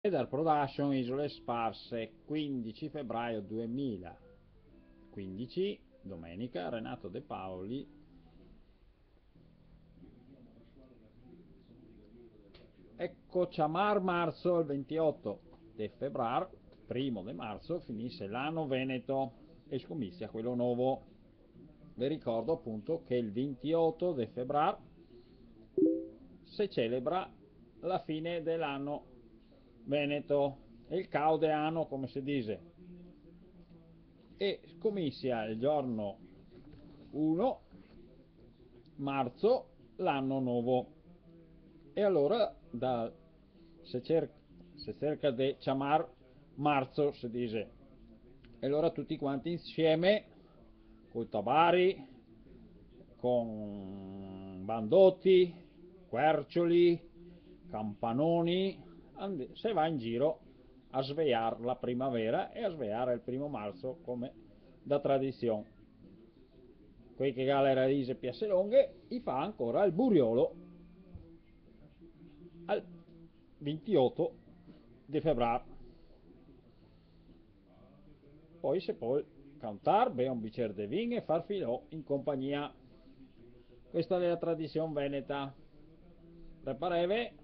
Eder Production, Isole Sparse, 15 febbraio 2015, domenica, Renato De Paoli. Ecco Chamar marzo, il 28 di febbraio, primo di marzo, finisce l'anno Veneto e scomizia quello nuovo. Vi ricordo appunto che il 28 di febbraio si celebra la fine dell'anno Veneto, il caude anno come si dice, e scomizia il giorno 1 marzo l'anno nuovo. E allora se cerca di chiamare marzo si dice, e allora tutti quanti insieme con tabari, con bandotti, quercioli, campanoni, se va in giro a svegliare la primavera e a svegliare il primo marzo come da tradizione. Quei che ha le radici più lunghe, gli fa ancora il buriolo al 28 di febbraio. Poi si può cantare, bere un bicchiere di vino e far filò in compagnia. Questa è la tradizione veneta. Prepareve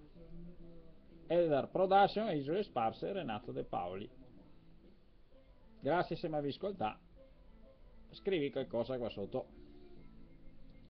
Eder Production e Isole Sparse, Renato De Paoli. Grazie se mi avete ascoltato. Scrivi qualcosa qua sotto.